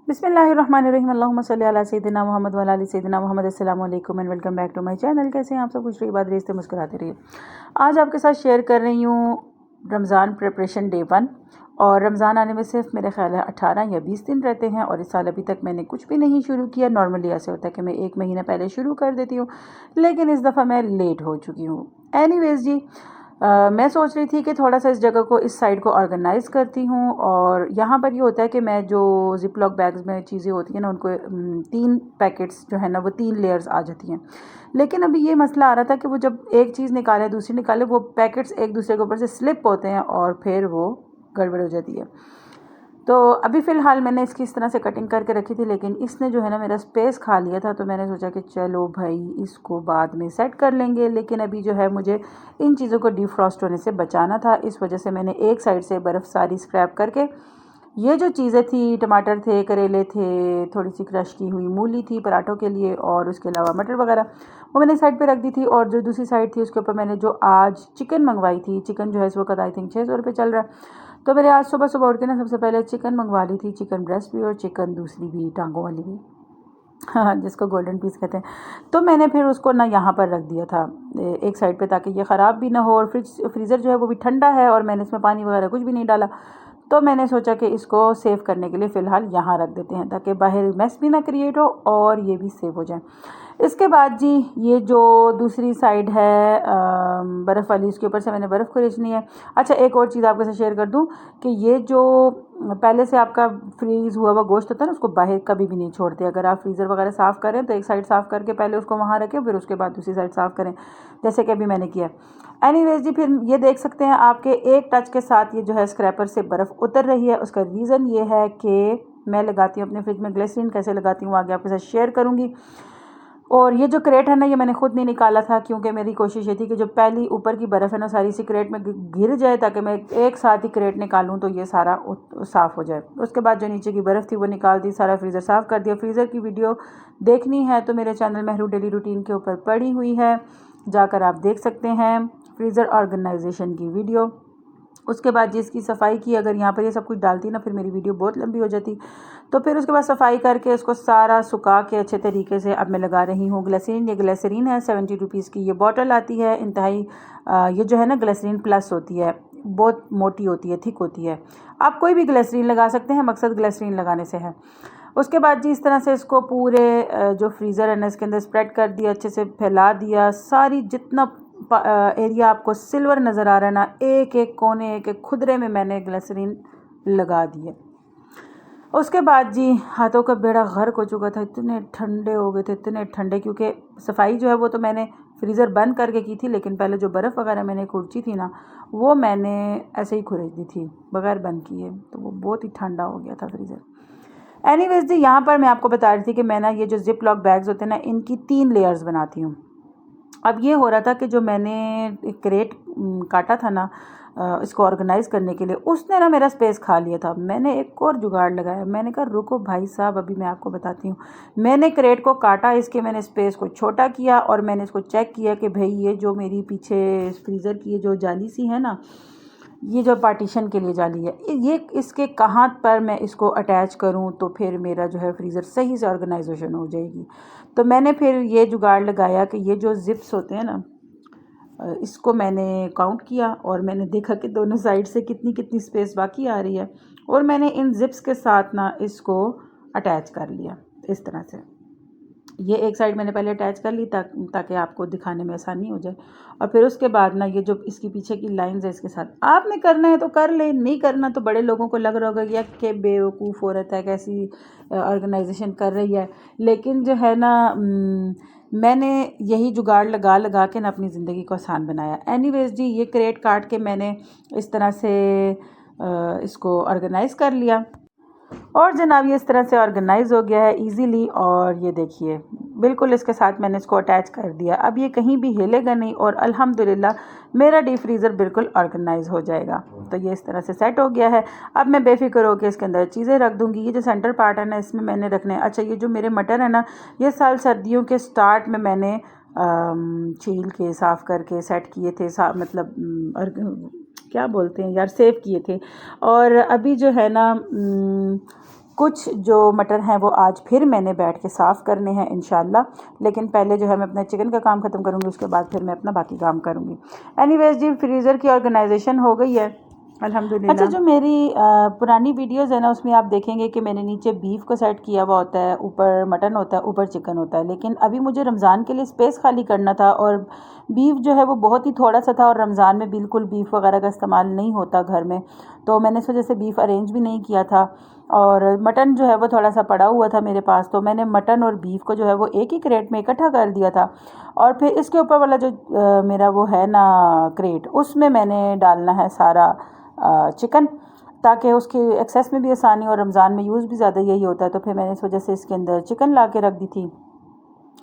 बिस्मिल्लाहिर्रहमानिर्रहीम अल्लाहुम्मा सल्ली अला सय्यिदिना मुहम्मद व अला आलि सय्यिदिना मुहम्मद। अस्सलामु अलैकुम and welcome back to my channel. कैसे हैं आप सब? खुश रहिए, बात रहिए, मुस्कुराते रहिए। आज आपके साथ शेयर कर रही हूँ रमज़ान प्रिपरेशन डे 1। और रमज़ान आने में सिर्फ मेरे ख्याल है 18 या 20 दिन रहते हैं और इस साल अभी तक मैंने कुछ भी नहीं शुरू किया। नॉर्मली ऐसे होता है कि मैं 1 महीना पहले शुरू कर देती हूँ, लेकिन इस दफ़ा मैं लेट हो चुकी हूँ। एनीवेज जी, मैं सोच रही थी कि थोड़ा सा इस जगह को, इस साइड को ऑर्गेनाइज़ करती हूँ। और यहाँ पर ये होता है कि मैं जो जिप लॉक बैग्स में चीज़ें होती हैं ना, उनको 3 पैकेट्स जो है ना, वो 3 लेयर्स आ जाती हैं। लेकिन अभी ये मसला आ रहा था कि वो जब एक चीज़ निकाले दूसरी निकाले, वो पैकेट्स एक दूसरे के ऊपर से स्लिप होते हैं और फिर वो गड़बड़ हो जाती है। तो अभी फ़िलहाल मैंने इसकी इस तरह से कटिंग करके रखी थी, लेकिन इसने जो है ना मेरा स्पेस खा लिया था। तो मैंने सोचा कि चलो भाई, इसको बाद में सेट कर लेंगे। लेकिन अभी जो है मुझे इन चीज़ों को डीफ्रॉस्ट होने से बचाना था। इस वजह से मैंने एक साइड से बर्फ़ सारी स्क्रैप करके, ये जो चीज़ें थी, टमाटर थे, करेले थे, थोड़ी सी क्रश की हुई मूली थी पराठों के लिए, और उसके अलावा मटर वगैरह, वो मैंने साइड पे रख दी थी। और जो दूसरी साइड थी उसके ऊपर मैंने जो आज चिकन मंगवाई थी, चिकन जो है इस वक्त आई थिंक 600 रुपये चल रहा है। तो मैंने आज सुबह सुबह उठ के ना सबसे पहले चिकन मंगवा ली थी, चिकन ब्रेस्ट भी और चिकन दूसरी भी, टांगों वाली भी, हाँ, जिसको गोल्डन पीस कहते हैं। तो मैंने फिर उसको ना यहाँ पर रख दिया था एक साइड पे, ताकि ये ख़राब भी ना हो। और फ्रीज़र जो है वो भी ठंडा है और मैंने इसमें पानी वगैरह कुछ भी नहीं डाला। तो मैंने सोचा कि इसको सेव करने के लिए फ़िलहाल यहाँ रख देते हैं, ताकि बाहर मैस भी ना क्रिएट हो और ये भी सेव हो जाए। इसके बाद जी, ये जो दूसरी साइड है बर्फ़ वाली, उसके ऊपर से मैंने बर्फ़ खरीदनी है। अच्छा, एक और चीज़ आपके साथ शेयर कर दूं कि ये जो पहले से आपका फ्रीज़ हुआ हुआ गोश्त होता है ना, उसको बाहर कभी भी नहीं छोड़ते। अगर आप फ्रीज़र वगैरह साफ़ करें तो एक साइड साफ़ करके पहले उसको वहाँ रखें, फिर उसके बाद दूसरी साइड साफ़ करें, जैसे कि अभी मैंने किया। एनीवेज जी, फिर ये देख सकते हैं आपके एक टच के साथ ये जो है स्क्रैपर से बर्फ़ उतर रही है। उसका रीज़न ये है कि मैं लगाती हूँ अपने फ्रिज में ग्लिसरीन। कैसे लगाती हूँ आगे आपके साथ शेयर करूँगी। और ये जो क्रेट है ना, ये मैंने खुद नहीं निकाला था, क्योंकि मेरी कोशिश ये थी कि जो पहली ऊपर की बर्फ़ है ना, सारी सी क्रेट में गिर जाए, ताकि मैं एक साथ ही क्रेट निकालूं तो ये सारा साफ़ हो जाए। उसके बाद जो नीचे की बर्फ़ थी वो निकाल दी, सारा फ्रीज़र साफ़ कर दिया। फ्रीज़र की वीडियो देखनी है तो मेरे चैनल महरू डेली रूटीन के ऊपर पड़ी हुई है, जाकर आप देख सकते हैं फ्रीज़र ऑर्गेनाइजेशन की वीडियो। उसके बाद जिसकी सफाई की, अगर यहाँ पर ये सब कुछ डालती ना, फिर मेरी वीडियो बहुत लंबी हो जाती। तो फिर उसके बाद सफाई करके उसको सारा सुखा के अच्छे तरीके से अब मैं लगा रही हूँ ग्लिसरीन। ये ग्लिसरीन है 70 रुपीज़ की, ये बॉटल आती है इंतहाई। ये जो है ना ग्लिसरीन प्लस होती है, बहुत मोटी होती है, थिक होती है। आप कोई भी ग्लिसरीन लगा सकते हैं, मकसद ग्लिसरीन लगाने से है। उसके बाद जी, इस तरह से इसको पूरे जो फ्रीज़र है ना, इसके अंदर स्प्रेड कर दिया, अच्छे से फैला दिया। सारी जितना एरिया आपको सिल्वर नज़र आ रहा है ना, एक एक कोने, एक एक खुदरे में मैंने ग्लिसरीन लगा दी है। उसके बाद जी, हाथों का बेड़ा गर्क हो चुका था, इतने ठंडे हो गए थे, इतने ठंडे, क्योंकि सफाई जो है वो तो मैंने फ्रीज़र बंद करके की थी, लेकिन पहले जो बर्फ़ वगैरह मैंने खुरची थी ना, वो मैंने ऐसे ही खुरच दी थी बगैर बंद किए। तो वो बहुत ही ठंडा हो गया था फ्रीज़र। एनीवेज जी, यहाँ पर मैं आपको बता रही थी कि मैं ना ये जो जिप लॉक बैग्स होते हैं ना, इनकी 3 लेयर्स बनाती हूँ। अब ये हो रहा था कि जो मैंने एक क्रेट काटा था ना इसको ऑर्गेनाइज़ करने के लिए, उसने ना मेरा स्पेस खा लिया था। मैंने एक और जुगाड़ लगाया। मैंने कहा रुको भाई साहब, अभी मैं आपको बताती हूँ। मैंने क्रेट को काटा, इसके मैंने स्पेस को छोटा किया और मैंने इसको चेक किया कि भाई ये जो मेरी पीछे फ्रीज़र की ये जो जाली सी है ना, ये जो पार्टीशन के लिए जाली है, ये इसके कहाँ पर मैं इसको अटैच करूँ तो फिर मेरा जो है फ्रीज़र सही से ऑर्गेनाइजेशन हो जाएगी। तो मैंने फिर ये जुगाड़ लगाया कि ये जो ज़िप्स होते हैं ना, इसको मैंने काउंट किया और मैंने देखा कि दोनों साइड से कितनी कितनी स्पेस बाकी आ रही है, और मैंने इन ज़िप्स के साथ ना इसको अटैच कर लिया इस तरह से। ये एक साइड मैंने पहले अटैच कर ली ताकि आपको दिखाने में आसानी हो जाए। और फिर उसके बाद ना ये जो इसकी पीछे की लाइंस है, इसके साथ आपने करना है तो कर ले, नहीं करना तो बड़े लोगों को लग रहा होगा कि यार क्या बेवकूफ़ औरत है, कैसी ऑर्गेनाइजेशन कर रही है। लेकिन जो है ना, मैंने यही जुगाड़ लगा लगा के ना अपनी ज़िंदगी को आसान बनाया। एनीवेज जी, ये क्रेट काट के मैंने इस तरह से इसको ऑर्गेनाइज़ कर लिया। और जनाब, ये इस तरह से ऑर्गेनाइज़ हो गया है इजीली। और ये देखिए, बिल्कुल इसके साथ मैंने इसको अटैच कर दिया। अब ये कहीं भी हिलेगा नहीं और अल्हम्दुलिल्लाह मेरा डीप फ्रीज़र बिल्कुल ऑर्गेनाइज़ हो जाएगा। तो ये इस तरह से सेट हो गया है। अब मैं बेफिक्र होकर इसके अंदर चीज़ें रख दूँगी। ये जो सेंटर पार्ट है ना, इसमें मैंने रखने हैं। अच्छा, ये जो मेरे मटर है ना, ये साल सर्दियों के स्टार्ट में मैंने छील के साफ़ करके सेट किए थे, मतलब क्या बोलते हैं यार, सेव किए थे। और अभी जो है ना, कुछ जो मटर हैं वो आज फिर मैंने बैठ के साफ़ करने हैं इंशाल्लाह। लेकिन पहले जो है मैं अपना चिकन का काम ख़त्म करूँगी, उसके बाद फिर मैं अपना बाकी काम करूँगी। एनीवेज जी, फ्रीज़र की ऑर्गेनाइजेशन हो गई है अल्हम्दुलिल्लाह। अच्छा, जो मेरी पुरानी वीडियोस है ना, उसमें आप देखेंगे कि मैंने नीचे बीफ को सेट किया हुआ होता है, ऊपर मटन होता है, ऊपर चिकन होता है। लेकिन अभी मुझे रमज़ान के लिए स्पेस खाली करना था और बीफ जो है वो बहुत ही थोड़ा सा था और रमज़ान में बिल्कुल बीफ वगैरह का इस्तेमाल नहीं होता घर में, तो मैंने इस वजह से बीफ अरेंज भी नहीं किया था। और मटन जो है वो थोड़ा सा पड़ा हुआ था मेरे पास, तो मैंने मटन और बीफ को जो है वो एक ही क्रेट में इकट्ठा कर दिया था। और फिर इसके ऊपर वाला जो मेरा वो है ना क्रेट, उसमें मैंने डालना है सारा चिकन, ताकि उसकी एक्सेस में भी आसानी और रमज़ान में यूज़ भी ज़्यादा यही होता है। तो फिर मैंने इस वजह से इसके अंदर चिकन ला के रख दी थी।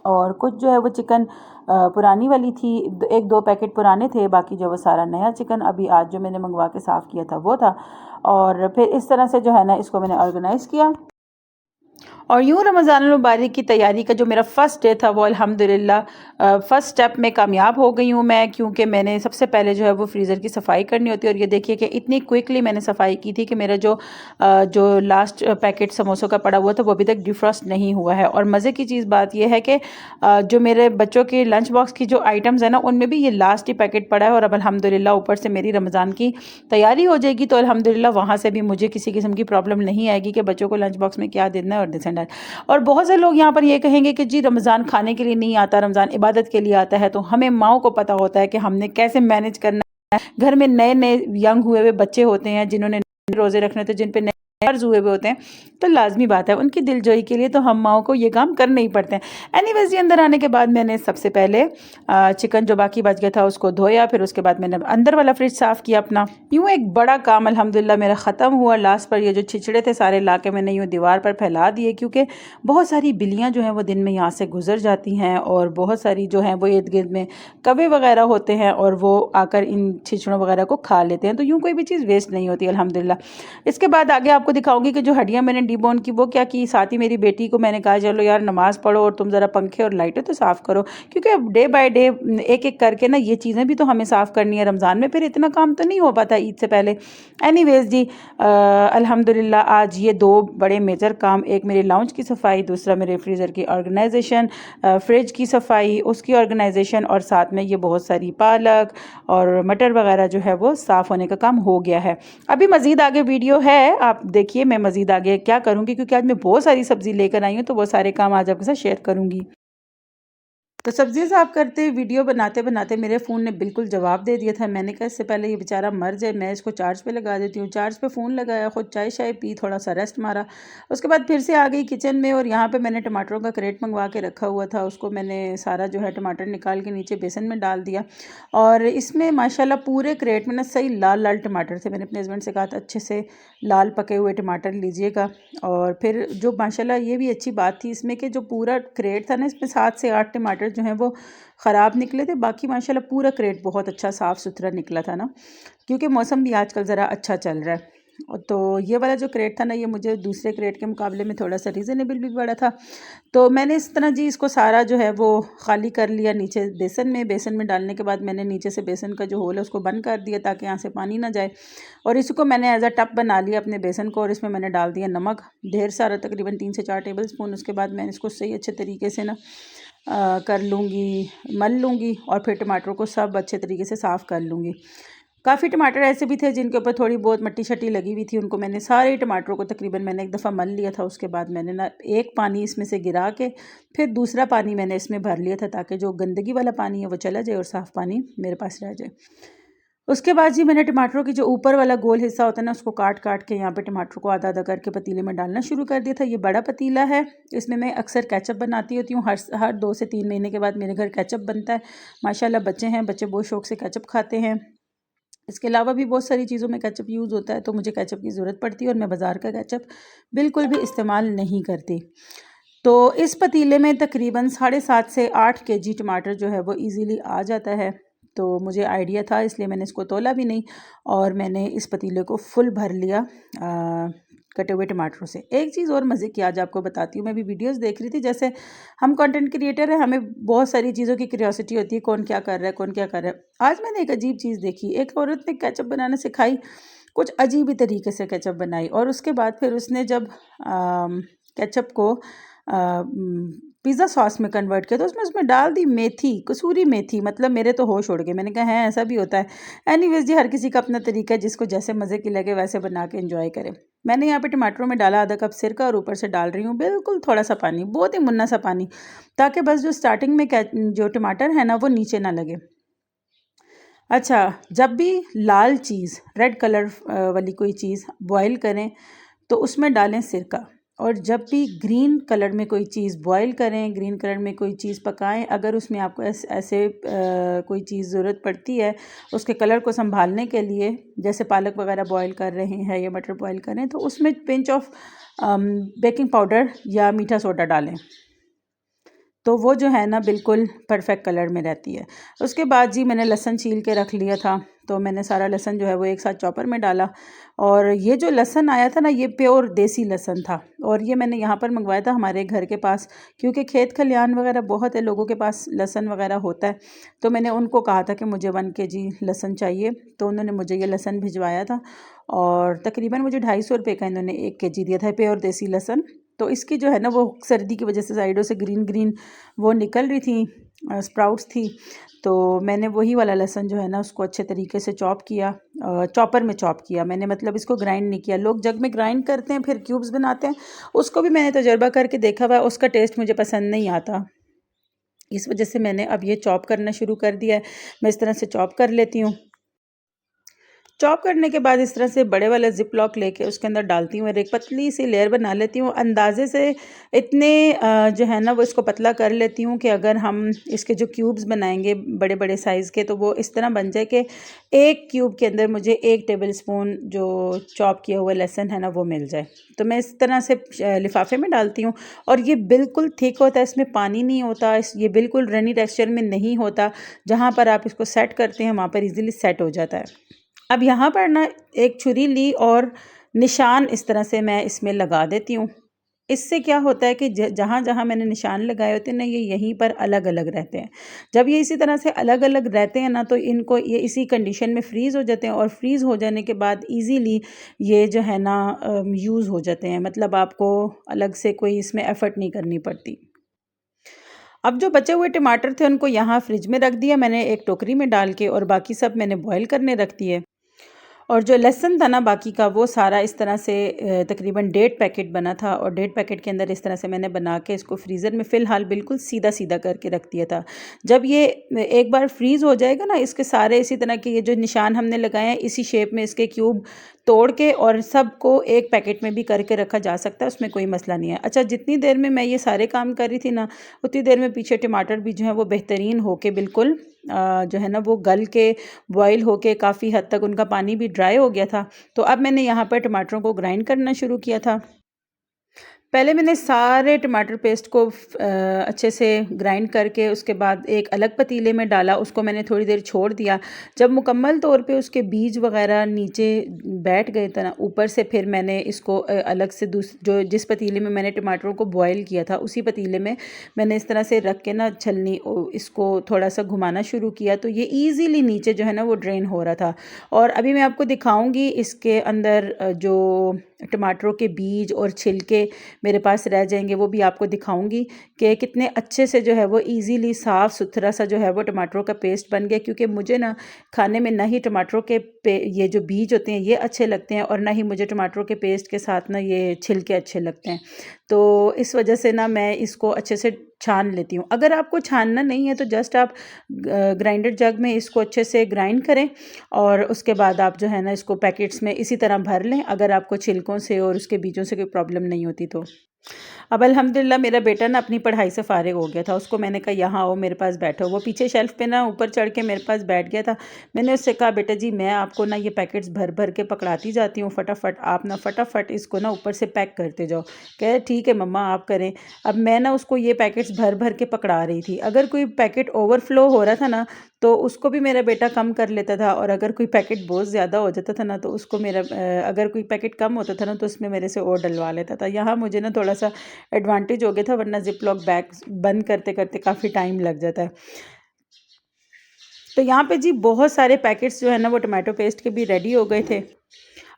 और कुछ जो है वो चिकन पुरानी वाली थी, एक दो पैकेट पुराने थे, बाकी जो वो सारा नया चिकन अभी आज जो मैंने मंगवा के साफ़ किया था वो था। और फिर इस तरह से जो है ना इसको मैंने ऑर्गेनाइज़ किया। और यूँ रमज़ान मुबारक की तैयारी का जो मेरा फ़र्स्ट डे था वो अल्हम्दुलिल्लाह फ़र्स्ट स्टेप में कामयाब हो गई हूँ मैं, क्योंकि मैंने सबसे पहले जो है वो फ्रीज़र की सफ़ाई करनी होती है। और ये देखिए कि इतनी क्विकली मैंने सफ़ाई की थी कि मेरा जो लास्ट पैकेट समोसों का पड़ा हुआ था वो अभी तक डिफ्रॉस्ट नहीं हुआ है। और मज़े की चीज़ बात यह है कि जो मेरे बच्चों के लंच बॉक्स की जो आइटम्स है ना, उनमें भी ये लास्ट ही पैकेट पड़ा है। और अब अल्हम्दुलिल्लाह ऊपर से मेरी रमज़ान की तैयारी हो जाएगी, तो अल्हम्दुलिल्लाह वहाँ से भी मुझे किसी किस्म की प्रॉब्लम नहीं आएगी कि बच्चों को लंच बॉक्स में क्या देना है और दिस एंड दैट। और बहुत से लोग यहाँ पर ये कहेंगे कि जी रमज़ान खाने के लिए नहीं आता, रमज़ान इबादत के लिए आता है। तो हमें माओ को पता होता है कि हमने कैसे मैनेज करना है। घर में नए नए यंग हुए हुए बच्चे होते हैं जिन्होंने रोज़े रखने होते हैं, जिन पे नए कर्ज हुए हुए होते हैं, तो लाजमी बात है उनकी दिलजोई के लिए तो हम माओ को ये काम करने ही पड़ते हैं। एनीवेज, ये अंदर आने के बाद मैंने सबसे पहले चिकन जो बाकी बच गया था उसको धोया, फिर उसके बाद मैंने अंदर वाला फ्रिज साफ़ किया अपना। यूँ एक बड़ा काम अल्हम्दुलिल्लाह मेरा ख़त्म हुआ। लास्ट पर ये जो छिछड़े थे सारे ला के मैंने यूँ दीवार पर फैला दिए, क्योंकि बहुत सारी बिल्लियाँ जो हैं वो दिन में यहाँ से गुजर जाती हैं और बहुत सारी जो हैं वो इर्द गिर्द में कौवे वगैरह होते हैं और वो आकर इन छिछड़ों वगैरह को खा लेते हैं। तो यूँ कोई भी चीज़ वेस्ट नहीं होती अल्हम्दुलिल्लाह। इसके बाद आगे आपको दिखाऊंगी कि जो हड्डियाँ मैंने डीबोन की वो क्या की। साथ ही मेरी बेटी को मैंने कहा चलो यार नमाज़ पढ़ो और तुम ज़रा पंखे और लाइटें तो साफ़ करो, क्योंकि अब डे बाय डे एक एक करके ना ये चीज़ें भी तो हमें साफ़ करनी है। रमज़ान में फिर इतना काम तो नहीं हो पाता ईद से पहले। एनीवेज जी, अल्हम्दुलिल्लाह आज ये दो बड़े मेजर काम, एक मेरे लाउंज की सफ़ाई, दूसरा मेरे फ्रीज़र की ऑर्गेनाइजेशन, फ्रिज की सफ़ाई उसकी ऑर्गेनाइजेशन, और साथ में ये बहुत सारी पालक और मटर वगैरह जो है वो साफ़ होने का काम हो गया है। अभी मज़ीद आगे वीडियो है, आप देखिए मैं मज़ीद आगे क्या करूँगी, क्योंकि आज मैं बहुत सारी सब्ज़ी लेकर आई हूँ, तो वो सारे काम आज आपके साथ शेयर करूँगी। तो सब्ज़ी साफ़ करते वीडियो बनाते बनाते मेरे फ़ोन ने बिल्कुल जवाब दे दिया था। मैंने कहा इससे पहले ये बेचारा मर जाए मैं इसको चार्ज पे लगा देती हूँ। चार्ज पे फ़ोन लगाया, ख़ुद चाय शाय पी, थोड़ा सा रेस्ट मारा, उसके बाद फिर से आ गई किचन में। और यहाँ पे मैंने टमाटरों का क्रेट मंगवा के रखा हुआ था, उसको मैंने सारा जो है टमाटर निकाल के नीचे बेसन में डाल दिया। और इसमें माशाल्लाह पूरे क्रेट में ना सही लाल लाल टमाटर थे। मैंने अपने हस्बैंड से कहा था अच्छे से लाल पके हुए टमाटर लीजिएगा। और फिर जो माशाल्लाह ये भी अच्छी बात थी इसमें कि जो पूरा क्रेट था ना, इसमें 7 से 8 टमाटर जो हैं वो ख़राब निकले थे, बाकी माशाल्लाह पूरा क्रेट बहुत अच्छा साफ़ सुथरा निकला था ना, क्योंकि मौसम भी आजकल ज़रा अच्छा चल रहा है। तो ये वाला जो क्रेट था ना, ये मुझे दूसरे क्रेट के मुकाबले में थोड़ा सा रीज़नेबल भी पड़ा था। तो मैंने इस तरह जी इसको सारा जो है वो खाली कर लिया नीचे बेसन में डालने के बाद मैंने नीचे से बेसन का जो होल है उसको बंद कर दिया ताकि यहाँ से पानी ना जाए। और इसको मैंने एज अ टप बना लिया अपने बेसन को, और इसमें मैंने डाल दिया नमक ढेर सारा, तकरीबन 3 से 4 टेबल स्पून। उसके बाद मैंने इसको सही अच्छे तरीके से ना कर लूँगी, मल लूँगी, और फिर टमाटरों को सब अच्छे तरीके से साफ़ कर लूँगी। काफ़ी टमाटर ऐसे भी थे जिनके ऊपर थोड़ी बहुत मट्टी शट्टी लगी हुई थी, उनको मैंने सारे टमाटरों को तकरीबन मैंने एक दफ़ा मल लिया था। उसके बाद मैंने ना एक पानी इसमें से गिरा के फिर दूसरा पानी मैंने इसमें भर लिया था, ताकि जो गंदगी वाला पानी है वो चला जाए और साफ़ पानी मेरे पास रह जाए। उसके बाद जी मैंने टमाटरों की जो ऊपर वाला गोल हिस्सा होता है ना, उसको काट काट के यहाँ पे टमाटरों को आधा आधा करके पतीले में डालना शुरू कर दिया था। ये बड़ा पतीला है, इसमें मैं अक्सर केचप बनाती होती हूँ। हर 2 से 3 महीने के बाद मेरे घर केचप बनता है। माशाल्लाह बच्चे हैं, बच्चे बहुत शौक़ से केचप खाते हैं। इसके अलावा भी बहुत सारी चीज़ों में केचप यूज़ होता है, तो मुझे केचप की ज़रूरत पड़ती है और मैं बाज़ार का केचप बिल्कुल भी इस्तेमाल नहीं करती। तो इस पतीले में तकरीबन 7.5 से 8 केजी टमाटर जो है वो ईज़िली आ जाता है। तो मुझे आइडिया था, इसलिए मैंने इसको तोला भी नहीं, और मैंने इस पतीले को फुल भर लिया कटे हुए टमाटरों से। एक चीज़ और मज़े की आज आपको बताती हूँ, मैं भी वीडियोस देख रही थी। जैसे हम कंटेंट क्रिएटर हैं, हमें बहुत सारी चीज़ों की क्यूरियोसिटी होती है, कौन क्या कर रहा है, कौन क्या कर रहा है। आज मैंने एक अजीब चीज़ देखी, एक औरत ने केचप बनाना सिखाई, कुछ अजीब ही तरीके से केचप बनाई। और उसके बाद फिर उसने जब केचप को पिज़्ज़ा सॉस में कन्वर्ट किया तो उसमें उसमें डाल दी मेथी, कसूरी मेथी। मतलब मेरे तो होश उड़ गए। मैंने कहा है ऐसा भी होता है। एनीवेज जी, हर किसी का अपना तरीका है, जिसको जैसे मज़े की लगे वैसे बना के एंजॉय करे। मैंने यहाँ पे टमाटरों में डाला आधा कप सिरका और ऊपर से डाल रही हूँ बिल्कुल थोड़ा सा पानी, बहुत ही मुन्ना सा पानी, ताकि बस जो स्टार्टिंग में जो टमाटर है ना वो नीचे ना लगे। अच्छा, जब भी लाल चीज़, रेड कलर वाली कोई चीज़ बॉईल करें तो उसमें डालें सिरका। और जब भी ग्रीन कलर में कोई चीज़ बॉईल करें, ग्रीन कलर में कोई चीज़ पकाएं, अगर उसमें आपको ऐसे कोई चीज़ ज़रूरत पड़ती है उसके कलर को संभालने के लिए, जैसे पालक वगैरह बॉईल कर रहे हैं या मटर बॉईल करें, तो उसमें पिंच ऑफ बेकिंग पाउडर या मीठा सोडा डालें, तो वो जो है ना बिल्कुल परफेक्ट कलर में रहती है। उसके बाद जी मैंने लहसुन छील के रख लिया था, तो मैंने सारा लहसुन जो है वो एक साथ चॉपर में डाला। और ये जो लहसुन आया था ना, ये प्योर देसी लहसुन था। और ये मैंने यहाँ पर मंगवाया था हमारे घर के पास, क्योंकि खेत खलियान वगैरह बहुत है, लोगों के पास लहसुन वगैरह होता है। तो मैंने उनको कहा था कि मुझे 1 kg लहसुन चाहिए, तो उन्होंने मुझे ये लहसुन भिजवाया था। और तकरीबन मुझे 250 रुपये का इन्होंने 1 kg दिया था, प्योर देसी लहसुन। तो इसकी जो है ना वो सर्दी की वजह से साइडों से ग्रीन ग्रीन वो निकल रही थी, स्प्राउट्स थी। तो मैंने वही वाला लहसुन जो है ना उसको अच्छे तरीके से चॉप किया, चॉपर में चॉप किया मैंने, मतलब इसको ग्राइंड नहीं किया। लोग जग में ग्राइंड करते हैं फिर क्यूब्स बनाते हैं, उसको भी मैंने तजर्बा करके देखा हुआ है, उसका टेस्ट मुझे पसंद नहीं आता। इस वजह से मैंने अब ये चॉप करना शुरू कर दिया है। मैं इस तरह से चॉप कर लेती हूँ। चॉप करने के बाद इस तरह से बड़े वाला ज़िप लॉक लेके उसके अंदर डालती हूँ और एक पतली सी लेयर बना लेती हूँ। अंदाज़े से इतने जो है ना वो इसको पतला कर लेती हूँ कि अगर हम इसके जो क्यूब्स बनाएंगे बड़े बड़े साइज़ के, तो वो इस तरह बन जाए कि एक क्यूब के अंदर मुझे 1 टेबलस्पून जो चॉप किया हुआ लहसुन है ना वो मिल जाए। तो मैं इस तरह से लिफाफे में डालती हूँ। और ये बिल्कुल थिक होता है, इसमें पानी नहीं होता, ये बिल्कुल रनी टेक्सचर में नहीं होता। जहाँ पर आप इसको सेट करते हैं वहाँ पर ईज़िली सेट हो जाता है। अब यहाँ पर ना एक छुरी ली और निशान इस तरह से मैं इसमें लगा देती हूँ। इससे क्या होता है कि जहाँ जहाँ मैंने निशान लगाए होते हैं ना, ये यहीं पर अलग अलग रहते हैं। जब ये इसी तरह से अलग अलग रहते हैं ना, तो इनको ये इसी कंडीशन में फ्रीज़ हो जाते हैं। और फ्रीज़ हो जाने के बाद इजीली ये जो है ना यूज़ हो जाते हैं, मतलब आपको अलग से कोई इसमें एफ़र्ट नहीं करनी पड़ती। अब जो बचे हुए टमाटर थे उनको यहाँ फ्रिज में रख दिया मैंने एक टोकरी में डाल के, और बाकी सब मैंने बॉईल करने रख दिए। और जो लहसुन था ना बाकी का, वो सारा इस तरह से तकरीबन 1.5 पैकेट बना था, और 1.5 पैकेट के अंदर इस तरह से मैंने बना के इसको फ्रीज़र में फ़िलहाल बिल्कुल सीधा सीधा करके रख दिया था। जब ये एक बार फ्रीज़ हो जाएगा ना, इसके सारे इसी तरह के ये जो निशान हमने लगाए हैं इसी शेप में इसके क्यूब तोड़ के और सबको एक पैकेट में भी करके रखा जा सकता है, उसमें कोई मसला नहीं है। अच्छा, जितनी देर में मैं ये सारे काम कर रही थी ना, उतनी देर में पीछे टमाटर भी जो है वो बेहतरीन होके बिल्कुल जो है ना वो गल के बॉईल होके काफ़ी हद तक उनका पानी भी ड्राई हो गया था। तो अब मैंने यहाँ पर टमाटरों को ग्राइंड करना शुरू किया था। पहले मैंने सारे टमाटर पेस्ट को अच्छे से ग्राइंड करके उसके बाद एक अलग पतीले में डाला, उसको मैंने थोड़ी देर छोड़ दिया। जब मुकम्मल तौर पे उसके बीज वगैरह नीचे बैठ गए थे ना ऊपर से, फिर मैंने इसको अलग से जिस पतीले में मैंने टमाटरों को बॉईल किया था उसी पतीले में मैंने इस तरह से रख के ना छलनी इसको थोड़ा सा घुमाना शुरू किया, तो ये ईज़िली नीचे जो है ना वो ड्रेन हो रहा था। और अभी मैं आपको दिखाऊँगी इसके अंदर जो टमाटरों के बीज और छिलके मेरे पास रह जाएंगे, वो भी आपको दिखाऊंगी कि कितने अच्छे से जो है वो इजीली साफ़ सुथरा सा जो है वो टमाटरों का पेस्ट बन गया। क्योंकि मुझे ना खाने में ना ही टमाटरों के ये जो बीज होते हैं ये अच्छे लगते हैं, और ना ही मुझे टमाटरों के पेस्ट के साथ ना ये छिलके अच्छे लगते हैं। तो इस वजह से ना मैं इसको अच्छे से छान लेती हूँ। अगर आपको छानना नहीं है तो जस्ट आप ग्राइंडर जग में इसको अच्छे से ग्राइंड करें, और उसके बाद आप जो है ना इसको पैकेट्स में इसी तरह भर लें, अगर आपको छिलकों से और उसके बीजों से कोई प्रॉब्लम नहीं होती तो। अब अल्हम्दुलिल्लाह मेरा बेटा ना अपनी पढ़ाई से फ़ारिग हो गया था, उसको मैंने कहा यहाँ आओ मेरे पास बैठो। वो पीछे शेल्फ़ पे ना ऊपर चढ़ के मेरे पास बैठ गया था। मैंने उससे कहा बेटा जी मैं आपको ना ये पैकेट्स भर भर के पकड़ाती जाती हूँ, फटाफट आप ना फटाफट इसको ना ऊपर से पैक करते जाओ। कह ठीक है मम्मा आप करें। अब मैं ना उसको ये पैकेट्स भर भर के पकड़ा रही थी। अगर कोई पैकेट ओवरफ्लो हो रहा था ना तो उसको भी मेरा बेटा कम कर लेता था, और अगर कोई पैकेट बहुत ज़्यादा हो जाता था ना तो उसको अगर कोई पैकेट कम होता था ना तो उसमें मेरे से और डलवा लेता था। यहाँ मुझे ना थोड़ा सा एडवांटेज हो गया था, वरना जिप लॉक बैग बंद करते करते काफ़ी टाइम लग जाता है। तो यहाँ पे जी बहुत सारे पैकेट्स जो है ना वो टमाटो पेस्ट के भी रेडी हो गए थे।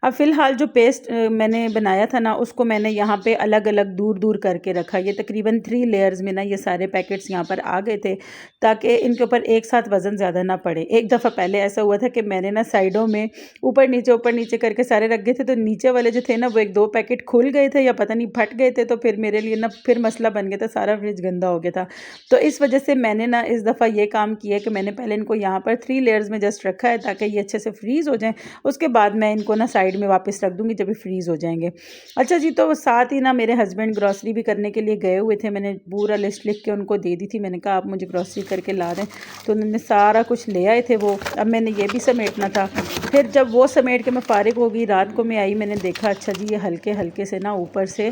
अब फ़िलहाल जो पेस्ट मैंने बनाया था ना, उसको मैंने यहाँ पे अलग अलग दूर दूर करके रखा। ये तकरीबन 3 लेयर्स में ना ये सारे पैकेट्स यहाँ पर आ गए थे, ताकि इनके ऊपर एक साथ वज़न ज़्यादा ना पड़े। एक दफ़ा पहले ऐसा हुआ था कि मैंने ना साइडों में ऊपर नीचे करके सारे रख गए थे, तो नीचे वाले जो थे ना वो 1-2 पैकेट खुल गए थे या पता नहीं फट गए थे, तो फिर मेरे लिए ना फिर मसला बन गया था, सारा फ्रिज गंदा हो गया था। तो इस वजह से मैंने ना इस दफ़ा ये काम किया कि मैंने पहले इनको यहाँ पर 3 लेयर्स में जस्ट रखा है, ताकि ये अच्छे से फ्रीज़ हो जाएँ। उसके बाद मैं इनको ना साइड में वापस रख दूँगी जब ये फ्रीज़ हो जाएंगे। अच्छा जी, तो साथ ही ना मेरे हस्बैंड ग्रॉसरी भी करने के लिए गए हुए थे। मैंने पूरा लिस्ट लिख के उनको दे दी थी। मैंने कहा आप मुझे ग्रॉसरी करके ला दें, तो उन्होंने सारा कुछ ले आए थे वो। अब मैंने ये भी समेटना था। फिर जब वो समेट के मैं फ़ारिग हो गई, रात को मैं आई, मैंने देखा अच्छा जी ये हल्के हल्के से ना ऊपर से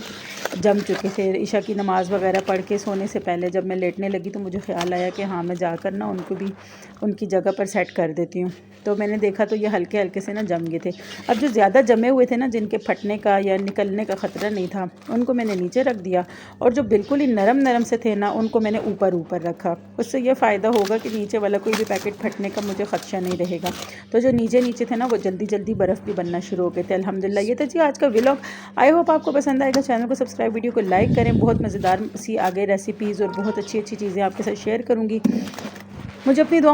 जम चुके थे। ईशा की नमाज़ वगैरह पढ़ के सोने से पहले जब मैं लेटने लगी तो मुझे ख़्याल आया कि हाँ, मैं जाकर ना उनको भी उनकी जगह पर सेट कर देती हूँ। तो मैंने देखा तो ये हल्के हल्के से ना जम गए थे। अब जो ज़्यादा जमे हुए थे ना, जिनके फटने का या निकलने का ख़तरा नहीं था, उनको मैंने नीचे रख दिया, और जो बिल्कुल ही नरम नरम से थे ना, उनको मैंने ऊपर ऊपर रखा। उससे ये फ़ायदा होगा कि नीचे वाला कोई भी पैकेट फटने का मुझे ख़दशा नहीं रहेगा। तो जो नीचे नीचे थे ना, वो जल्दी जल्दी बर्फ़ भी बनना शुरू हो गए थे। अल्हम्दुलिल्लाह। ये था जी आज का व्लॉग। आई होप आपको पसंद आएगा। चैनल को सब्सक्राइब, वीडियो को लाइक करें। बहुत मज़ेदार सी आगे रेसिपीज़ और बहुत अच्छी अच्छी चीज़ें आपके साथ शेयर करूँगी। मुझे अपनी दुआ